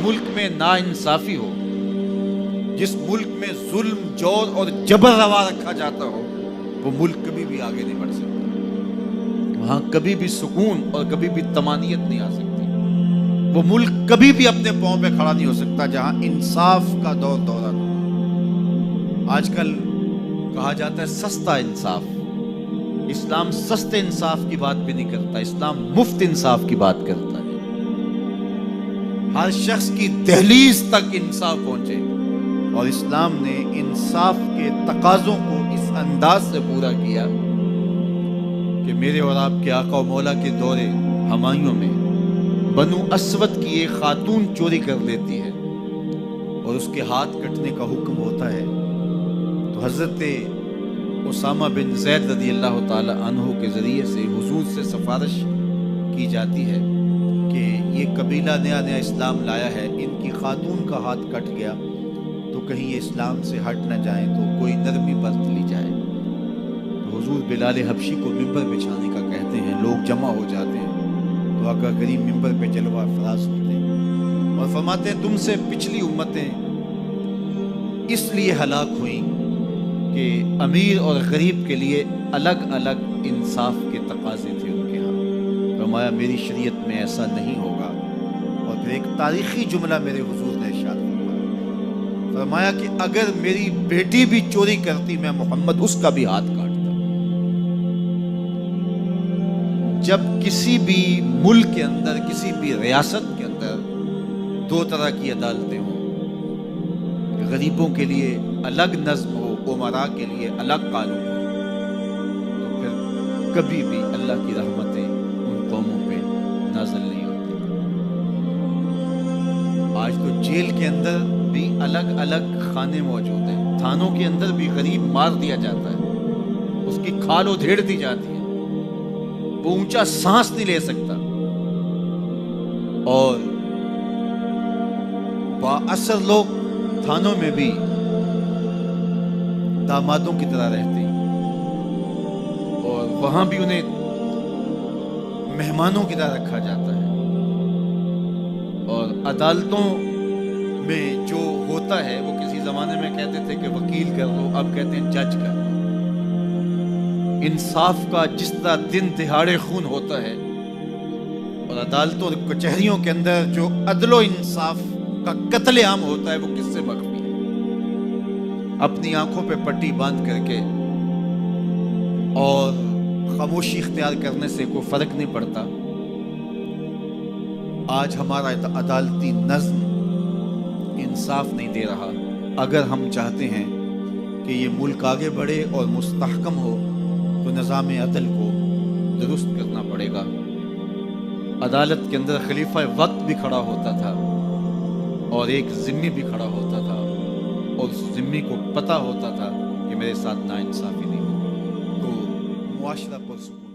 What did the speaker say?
मुल्क में नाइंसाफी हो, जिस मुल्क में जुल्म, जोर और जबर रवा रखा जाता हो, वो मुल्क कभी भी आगे नहीं बढ़ सकता। वहाँ कभी भी सुकून और कभी भी तमानियत नहीं आ सकती। वो मुल्क कभी भी अपने पाँव पे खड़ा नहीं हो सकता जहाँ इंसाफ का दौर हो। आजकल कहा जाता है सस्ता इंसाफ। इस्लाम सस्ते इंसाफ की बात भी नहीं करता, इस्लाम मुफ्त इंसाफ की बात करता है। हर शख्स की दहलीज तक इंसाफ पहुंचे, और इस्लाम ने इंसाफ के तकाजों को इस अंदाज से पूरा किया कि मेरे और आपके आका और मौला के दौरे हमायूं में बनु अस्वद की एक खातून चोरी कर लेती है और उसके हाथ कटने का हुक्म होता है, तो हजरत उसामा बिन ज़ैद रज़ी अल्लाह ताला अन्हु के ज़रिए से हुजूर से सिफारिश की जाती है कि ये कबीला नया नया इस्लाम लाया है, इनकी खातून का हाथ कट गया तो कहीं ये इस्लाम से हट न जाए, तो कोई नरमी बरत ली जाए। तो हुजूर बिलाल हबशी को मिंबर बिछाने का कहते हैं, लोग जमा हो जाते हैं, तो आका करीम मिंबर पे जलवा फराज होते हैं और फरमाते हैं तुमसे पिछली उम्मतें इसलिए हलाक हुई कि अमीर और गरीब के लिए अलग अलग इंसाफ के तकाजे थे उनके यहाँ। फरमाया मेरी शरीयत में ऐसा नहीं होगा। और फिर एक तारीखी जुमला मेरे हुजूर ने इरशाद फरमाया कि अगर मेरी बेटी भी चोरी करती मैं मोहम्मद उसका भी हाथ काटता। जब किसी भी मुल्क के अंदर, किसी भी रियासत के अंदर दो तरह की अदालतें हों, गरीबों के लिए अलग नज्म हो, उमरा के लिए अलग कानून हो, तो फिर कभी भी अल्लाह की रहमतें उन कौमों पे नाज़िल नहीं होती। आज तो जेल के अंदर भी अलग अलग खाने मौजूद हैं, थानों के अंदर भी गरीब मार दिया जाता है, उसकी खाल उधेड़ दी जाती है, वो ऊंचा सांस नहीं ले सकता, और बाअसर लोग थानों में भी दामादों की तरह रहते हैं और वहां भी उन्हें मेहमानों की तरह रखा जाता है। और अदालतों में जो होता है वो किसी जमाने में कहते थे कि वकील कर लो, अब कहते हैं जज कर लो। इंसाफ का जिस तरह दिन दिहाड़े खून होता है, और अदालतों और कचहरियों के अंदर जो अदलो इंसाफ का कत्लेआम होता है, वो किससे मख्फी है। अपनी आंखों पे पट्टी बांध करके और खामोशी इख्तियार करने से कोई फर्क नहीं पड़ता। आज हमारा अदालती नज्म इंसाफ नहीं दे रहा। अगर हम चाहते हैं कि ये मुल्क आगे बढ़े और मुस्तहकम हो, तो निज़ाम अदल को दुरुस्त करना पड़ेगा। अदालत के अंदर खलीफा वक्त भी खड़ा होता था और एक जिम्मी भी खड़ा होता था, और उस जिम्मी को पता होता था कि मेरे साथ नाइंसाफी नहीं होगी, तो मुआशरा पर सुकून